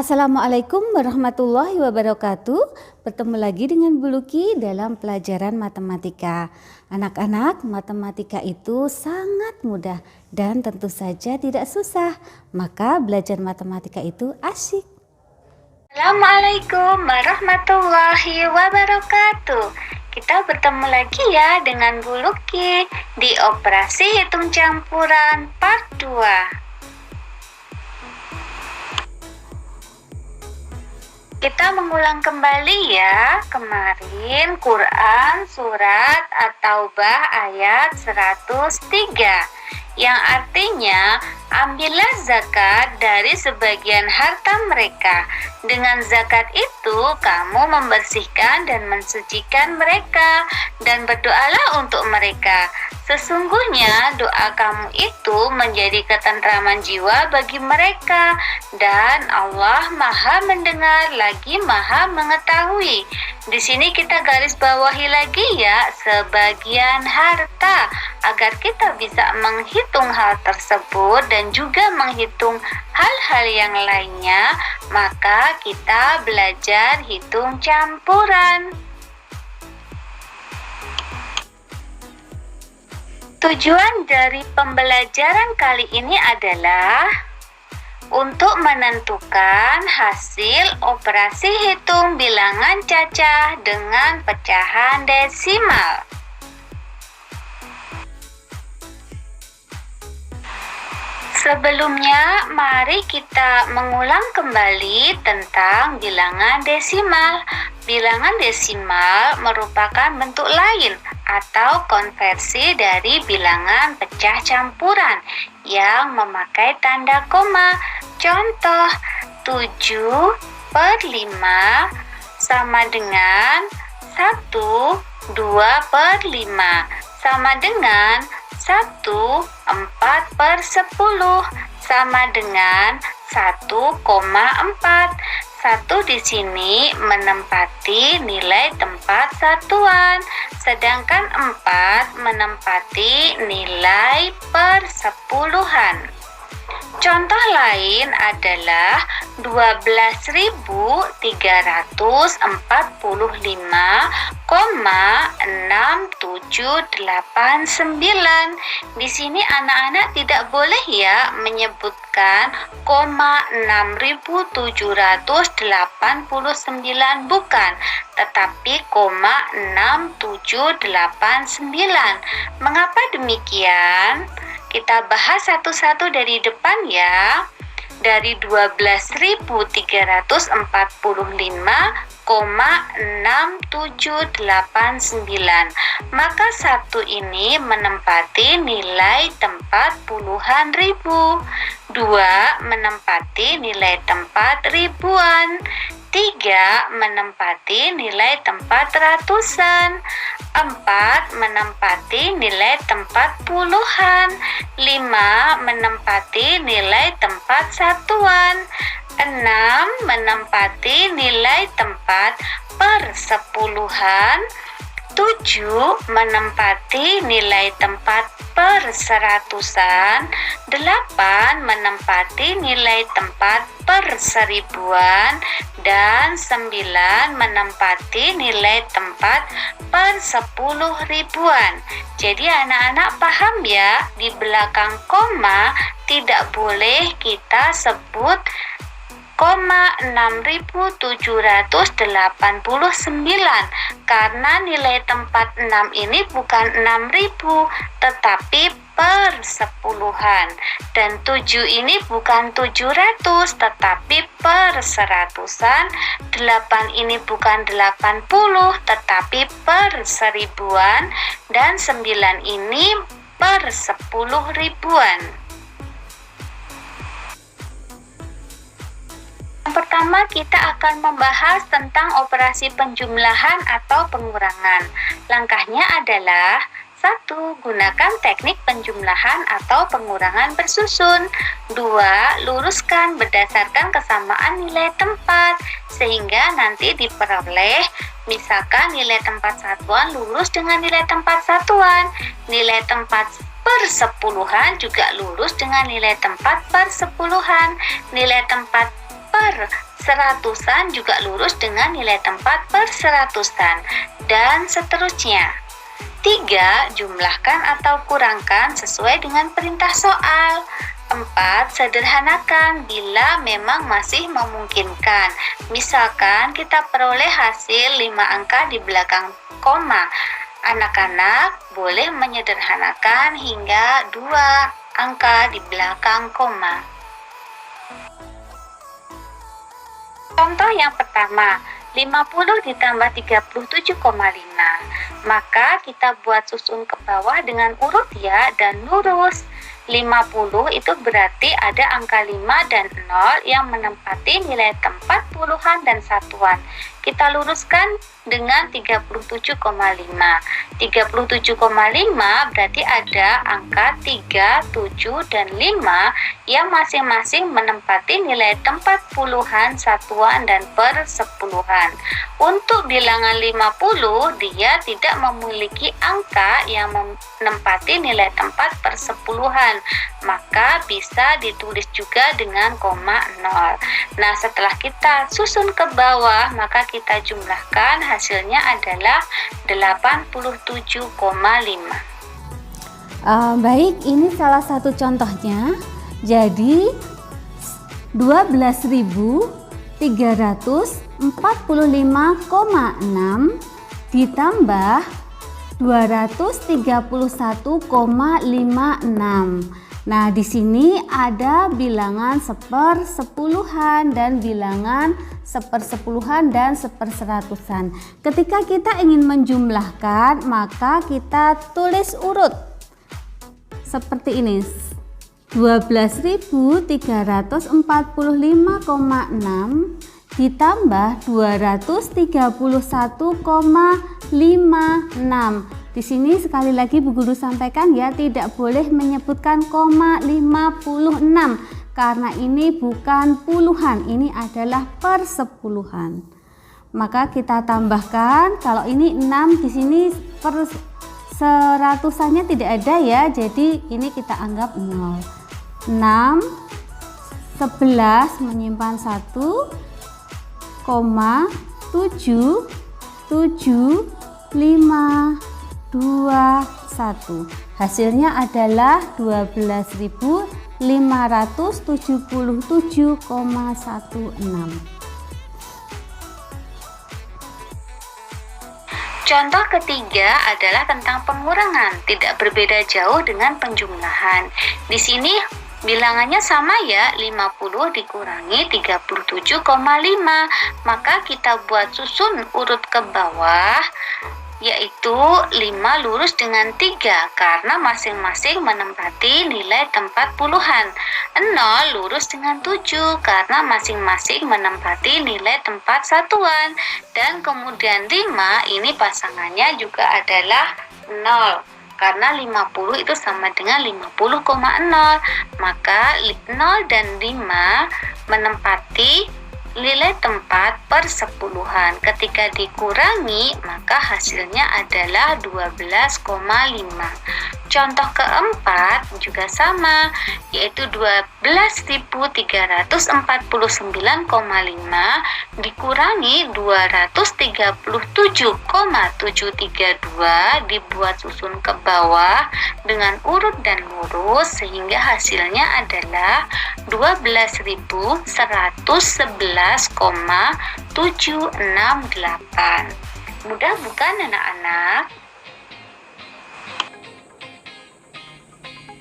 Assalamualaikum warahmatullahi wabarakatuh. Bertemu lagi dengan Bu Luki dalam pelajaran matematika. Anak-anak, matematika itu sangat mudah dan tentu saja tidak susah. Maka belajar matematika itu asyik. Assalamualaikum warahmatullahi wabarakatuh. Kita bertemu lagi ya dengan Bu Luki di operasi hitung campuran part 2. Kita mengulang kembali ya kemarin Quran surat At-Taubah ayat 103 yang artinya ambillah zakat dari sebagian harta mereka. Dengan zakat itu kamu membersihkan dan mensucikan mereka dan berdoalah untuk mereka. Sesungguhnya doa kamu itu menjadi ketentraman jiwa bagi mereka dan Allah Maha mendengar lagi Maha mengetahui. Di sini kita garis bawahi lagi ya sebagian harta agar kita bisa menghitung hal tersebut dan juga menghitung hal-hal yang lainnya, maka kita belajar hitung campuran. Tujuan dari pembelajaran kali ini adalah untuk menentukan hasil operasi hitung bilangan cacah dengan pecahan desimal. Sebelumnya, mari kita mengulang kembali tentang bilangan desimal. Bilangan desimal merupakan bentuk lain atau konversi dari bilangan pecah campuran yang memakai tanda koma. Contoh, 7/5 sama dengan 1/2/5 sama dengan 1/4/10 sama dengan 1,4. 1 di sini menempati nilai tempat satuan, sedangkan 4 menempati nilai persepuluhan. Contoh lain adalah 12.345,6789. Di sini anak-anak tidak boleh ya menyebutkan 6.789 bukan, tetapi 6.789. Mengapa demikian? Kita bahas satu-satu dari depan ya. Dari 12.345,6789. Maka 1 ini menempati nilai tempat puluhan ribu. 2 menempati nilai tempat ribuan. 3 menempati nilai tempat ratusan. 4 menempati nilai tempat puluhan. 5 menempati nilai tempat satuan. 6 menempati nilai tempat persepuluhan. 7 menempati nilai tempat perseratusan. 8 menempati nilai tempat perseribuan. Dan 9 menempati nilai tempat persepuluh ribuan. Jadi anak-anak paham ya, di belakang koma tidak boleh kita sebut 6.789 karena nilai tempat 6 ini bukan 6.000 tetapi persepuluhan, dan 7 ini bukan 700 tetapi perseratusan. 8 ini bukan 80 tetapi perseribuan, dan 9 ini persepuluh ribuan. Yang pertama, kita akan membahas tentang operasi penjumlahan atau pengurangan. Langkahnya adalah 1. Gunakan teknik penjumlahan atau pengurangan bersusun. 2. Luruskan berdasarkan kesamaan nilai tempat sehingga nanti diperoleh misalkan nilai tempat satuan lurus dengan nilai tempat satuan, nilai tempat persepuluhan juga lurus dengan nilai tempat persepuluhan, nilai tempat per seratusan juga lurus dengan nilai tempat per seratusan, dan seterusnya. 3. Jumlahkan atau kurangkan sesuai dengan perintah soal. 4. Sederhanakan bila memang masih memungkinkan. Misalkan kita peroleh hasil 5 angka di belakang koma. Anak-anak boleh menyederhanakan hingga 2 angka di belakang koma. Contoh yang pertama, 50 ditambah 37,5. Maka kita buat susun ke bawah dengan urut ya dan lurus. 50 itu berarti ada angka 5 dan 0 yang menempati nilai tempat puluhan dan satuan. Kita luruskan dengan 37,5. 37,5 berarti ada angka 3, 7, dan 5 yang masing-masing menempati nilai tempat puluhan, satuan, dan persepuluhan. Untuk bilangan 50, dia tidak memiliki angka yang menempati nilai tempat persepuluhan, maka bisa ditulis juga dengan koma 0. Nah, setelah kita susun ke bawah, maka kita jumlahkan, hasilnya adalah 87,5. Baik, ini salah satu contohnya. Jadi 12.345,6 ditambah 231,56. Nah, di sini ada bilangan sepersepuluhan dan bilangan sepersepuluhan dan seperseratusan. Ketika kita ingin menjumlahkan, maka kita tulis urut seperti ini. 12.345,6 ditambah 231,56. Di sini sekali lagi Bu Guru sampaikan ya, tidak boleh menyebutkan koma 56 karena ini bukan puluhan, ini adalah persepuluhan. Maka kita tambahkan, kalau ini 6 di sini per seratusannya tidak ada ya, jadi ini kita anggap 0. 6 11 menyimpan 1, 7 7 5 2 1. Hasilnya adalah 12.577,16. Contoh ketiga adalah tentang pengurangan, tidak berbeda jauh dengan penjumlahan. Di sini bilangannya sama ya, 50 dikurangi 37,5. Maka kita buat susun urut ke bawah, yaitu 5 lurus dengan 3 karena masing-masing menempati nilai tempat puluhan. 0 lurus dengan 7 karena masing-masing menempati nilai tempat satuan. Dan kemudian 5 ini pasangannya juga adalah 0. Karena 50 itu sama dengan 50,0. Maka 0 dan 5 menempati nilai tempat persepuluhan. Ketika dikurangi, maka hasilnya adalah 12,5. Contoh keempat juga sama, yaitu 12.349,5 dikurangi 237,732, dibuat susun ke bawah dengan urut dan lurus sehingga hasilnya adalah 12.111,768. Mudah bukan anak-anak?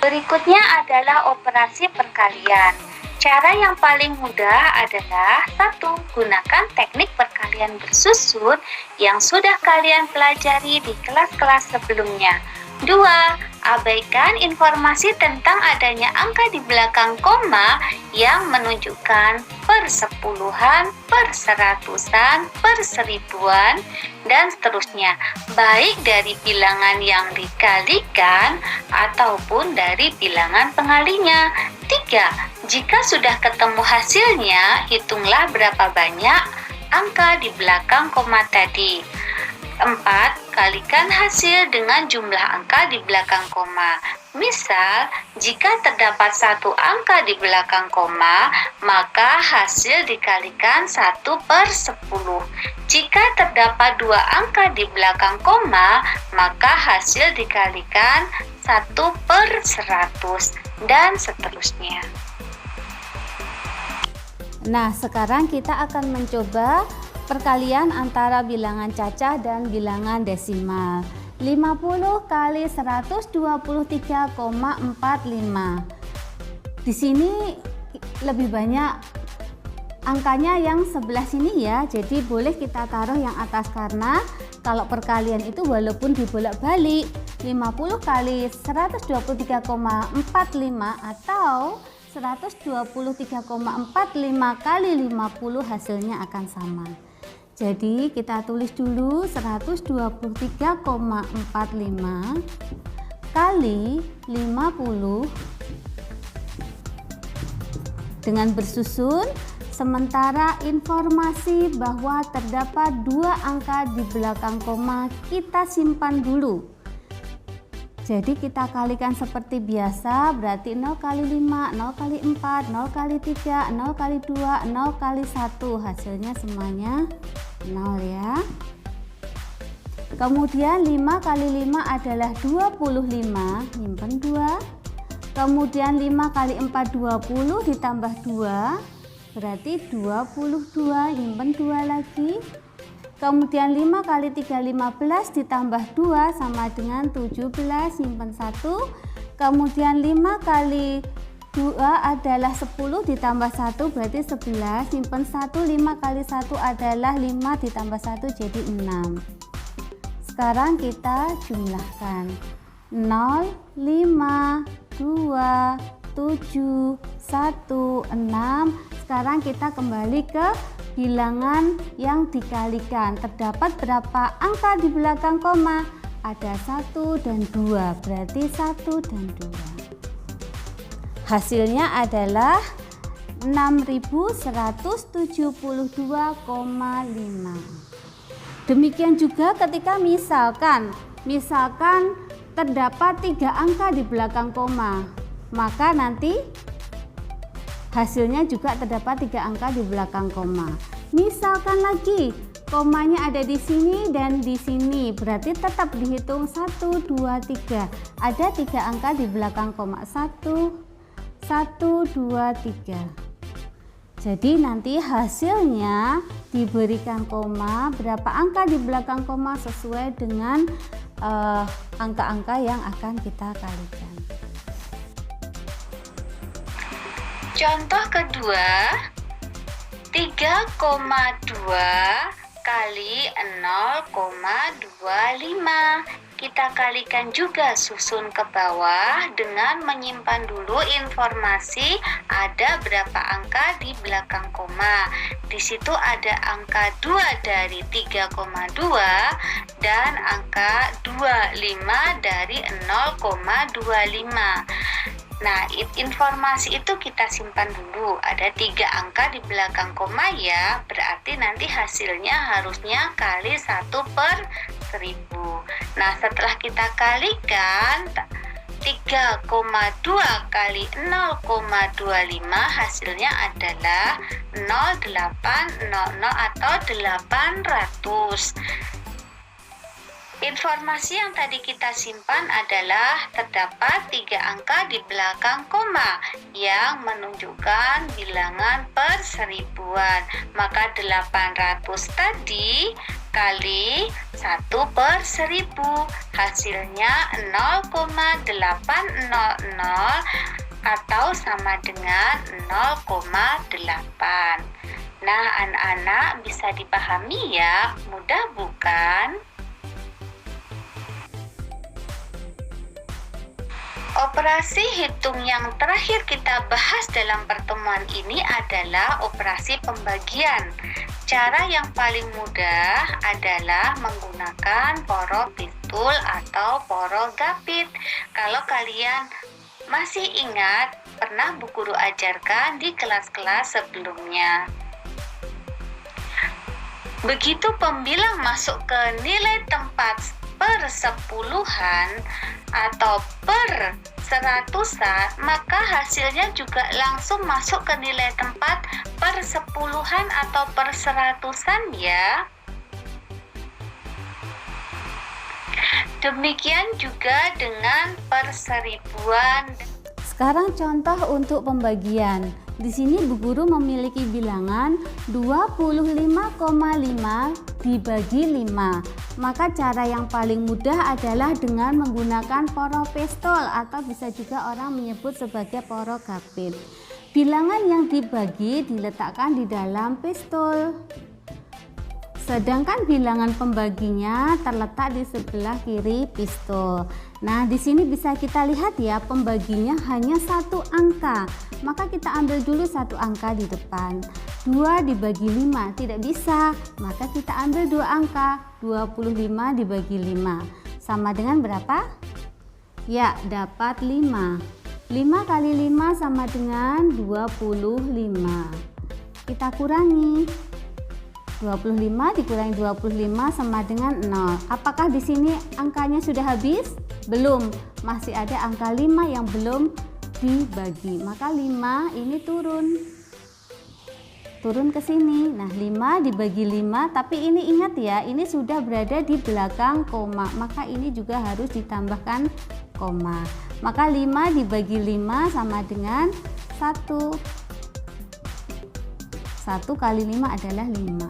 Berikutnya adalah operasi perkalian. Cara yang paling mudah adalah 1. Gunakan teknik perkalian bersusun yang sudah kalian pelajari di kelas-kelas sebelumnya. 2. Abaikan informasi tentang adanya angka di belakang koma yang menunjukkan persepuluhan, perseratusan, perseribuan, dan seterusnya, baik dari bilangan yang dikalikan ataupun dari bilangan pengalinya. 3. Jika sudah ketemu hasilnya, hitunglah berapa banyak angka di belakang koma tadi. 4. Kalikan hasil dengan jumlah angka di belakang koma. Misal, jika terdapat satu angka di belakang koma, maka hasil dikalikan 1/10. Jika terdapat dua angka di belakang koma, maka hasil dikalikan 1/100, dan seterusnya. Nah, sekarang kita akan mencoba perkalian antara bilangan cacah dan bilangan desimal. 50 kali 123,45. Di sini lebih banyak angkanya yang sebelah sini ya, jadi boleh kita taruh yang atas karena kalau perkalian itu walaupun dibolak-balik 50 kali 123,45 atau 123,45 kali 50 hasilnya akan sama. Jadi kita tulis dulu 123,45 kali 50 dengan bersusun, sementara informasi bahwa terdapat dua angka di belakang koma kita simpan dulu. Jadi kita kalikan seperti biasa, berarti 0 kali 5, 0 kali 4, 0 kali 3, 0 kali 2, 0 kali 1. Hasilnya semuanya 0 ya. Kemudian 5 kali 5 adalah 25, nyimpen 2. Kemudian 5 kali 4 20 ditambah 2, berarti 22, nyimpen 2 lagi. Kemudian 5 kali 3 15 ditambah 2 sama dengan 17, simpan 1. Kemudian 5 kali 2 adalah 10 ditambah 1 berarti 11, simpan 1. 5 kali 1 adalah 5 ditambah 1 jadi 6. Sekarang kita jumlahkan 0, 5, 2, 7, 1, 6. Sekarang kita kembali ke bilangan yang dikalikan. Terdapat berapa angka di belakang koma? Ada 1 dan 2, berarti 1 dan 2. Hasilnya adalah 6172,5. Demikian juga ketika misalkan terdapat 3 angka di belakang koma, maka nanti hasilnya juga terdapat 3 angka di belakang koma. Misalkan lagi komanya ada di sini dan di sini, berarti tetap dihitung 1, 2, 3. Ada 3 angka di belakang koma, 1, 2, 3. Jadi nanti hasilnya diberikan koma, berapa angka di belakang koma sesuai dengan angka-angka yang akan kita kalikan. Contoh kedua, 3,2 kali 0,25. Kita kalikan juga susun ke bawah dengan menyimpan dulu informasi ada berapa angka di belakang koma. Di situ ada angka 2 dari 3,2 dan angka 25 dari 0,25. Nah, informasi itu kita simpan dulu. Ada 3 angka di belakang koma ya, berarti nanti hasilnya harusnya kali 1/1000. Nah, setelah kita kalikan 3,2 kali 0,25 hasilnya adalah 0800 atau 800. Informasi yang tadi kita simpan adalah terdapat 3 angka di belakang koma yang menunjukkan bilangan per seribuan. Maka 800 tadi kali 1/1000 hasilnya 0,800 atau sama dengan 0,8. Nah, anak-anak bisa dipahami ya, mudah bukan? Operasi hitung yang terakhir kita bahas dalam pertemuan ini adalah operasi pembagian. Cara yang paling mudah adalah menggunakan poro pitul atau poro gapit. Kalau kalian masih ingat, pernah Bu Guru ajarkan di kelas-kelas sebelumnya. Begitu pembilang masuk ke nilai tempat persepuluhan atau per seratusan, maka hasilnya juga langsung masuk ke nilai tempat persepuluhan atau perseratusan ya. Demikian juga dengan perseribuan. Sekarang contoh untuk pembagian. Di sini Bu Guru memiliki bilangan 25,5 dibagi 5. Maka cara yang paling mudah adalah dengan menggunakan poro pistol atau bisa juga orang menyebut sebagai poro gapit. Bilangan yang dibagi diletakkan di dalam pistol. Sedangkan bilangan pembaginya terletak di sebelah kiri pistol. Nah, di sini bisa kita lihat ya, pembaginya hanya satu angka. Maka kita ambil dulu satu angka di depan. 2 dibagi 5 tidak bisa. Maka kita ambil dua angka. 25 dibagi 5. Sama dengan berapa? Ya, dapat 5. 5 kali 5 sama dengan 25. Kita kurangi. 25 dikurangi 25 sama dengan 0. Apakah di sini angkanya sudah habis? Belum, masih ada angka 5 yang belum dibagi. Maka 5 ini turun ke sini. Nah, 5 dibagi 5, tapi ini ingat ya, ini sudah berada di belakang koma. Maka ini juga harus ditambahkan koma. Maka 5 dibagi 5 sama dengan 1. 1 kali 5 adalah 5.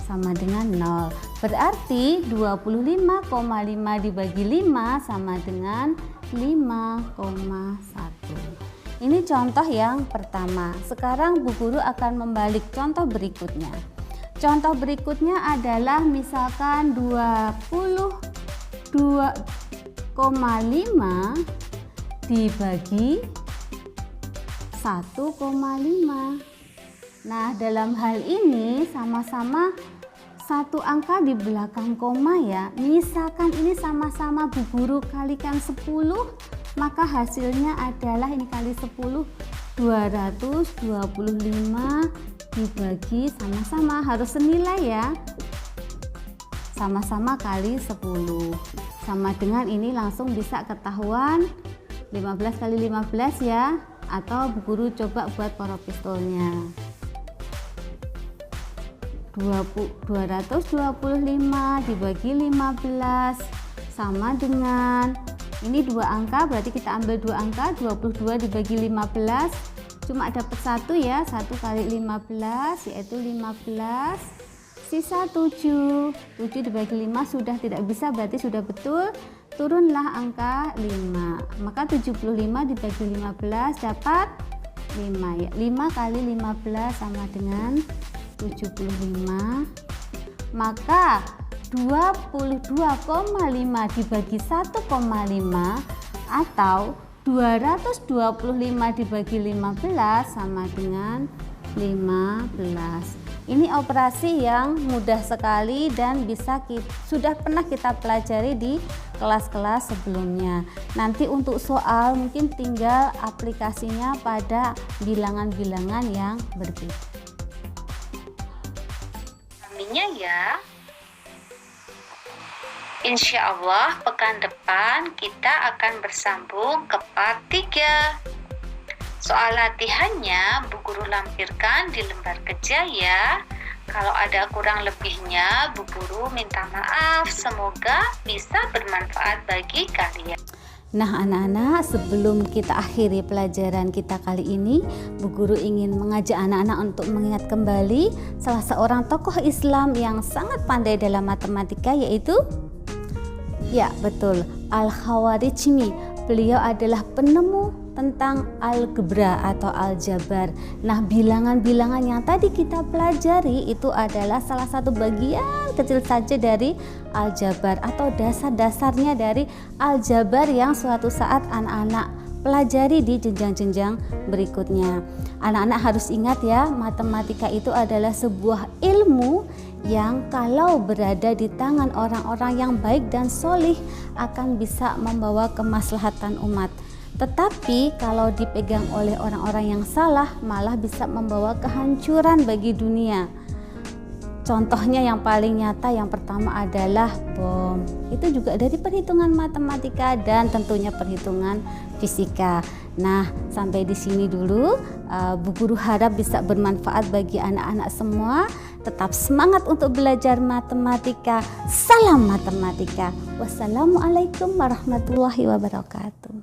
Sama dengan 0. Berarti 25,5 dibagi 5 sama dengan 5,1. Ini contoh yang pertama. Sekarang Bu Guru akan membalik contoh berikutnya. Contoh berikutnya adalah misalkan 22,5 dibagi 1,5. Nah, dalam hal ini sama-sama satu angka di belakang koma ya. Misalkan ini sama-sama Bu Guru kalikan 10, maka hasilnya adalah ini kali 10, 225 dibagi sama-sama harus senilai ya. Sama-sama kali 10. Sama dengan ini langsung bisa ketahuan 15 kali 15 ya. Atau Bu Guru coba buat poro pistolnya. 225 dibagi 15 sama dengan ini dua angka, berarti kita ambil dua angka. 22 dibagi 15 cuma dapat 1 ya, 1 kali 15 yaitu 15, sisa 7 dibagi 5 sudah tidak bisa, berarti sudah betul, turunlah angka 5. Maka 75 dibagi 15 dapat 5 ya. 5 kali 15 sama dengan 75. Maka 22,5 dibagi 1,5 atau 225 dibagi 15 sama dengan 15. Ini operasi yang mudah sekali dan sudah pernah kita pelajari di kelas-kelas sebelumnya. Nanti untuk soal mungkin tinggal aplikasinya pada bilangan-bilangan yang berbeda. Ya, insya Allah pekan depan kita akan bersambung ke part 3. Soal latihannya Bu Guru lampirkan di lembar kerja ya. Kalau ada kurang lebihnya Bu Guru minta maaf, semoga bisa bermanfaat bagi kalian. Nah anak-anak, sebelum kita akhiri pelajaran kita kali ini, Bu Guru ingin mengajak anak-anak untuk mengingat kembali salah seorang tokoh Islam yang sangat pandai dalam matematika, yaitu ya betul, Al-Khawarizmi. Beliau adalah penemu tentang algebra atau aljabar. Nah, bilangan-bilangan yang tadi kita pelajari itu adalah salah satu bagian kecil saja dari aljabar atau dasar-dasarnya dari aljabar yang suatu saat anak-anak pelajari di jenjang-jenjang berikutnya. Anak-anak harus ingat ya, matematika itu adalah sebuah ilmu yang kalau berada di tangan orang-orang yang baik dan solih akan bisa membawa kemaslahatan umat. Tetapi kalau dipegang oleh orang-orang yang salah malah bisa membawa kehancuran bagi dunia. Contohnya yang paling nyata yang pertama adalah bom. Itu juga dari perhitungan matematika dan tentunya perhitungan fisika. Nah, sampai di sini dulu. Bu Guru harap bisa bermanfaat bagi anak-anak semua. Tetap semangat untuk belajar matematika. Salam matematika. Wassalamualaikum warahmatullahi wabarakatuh.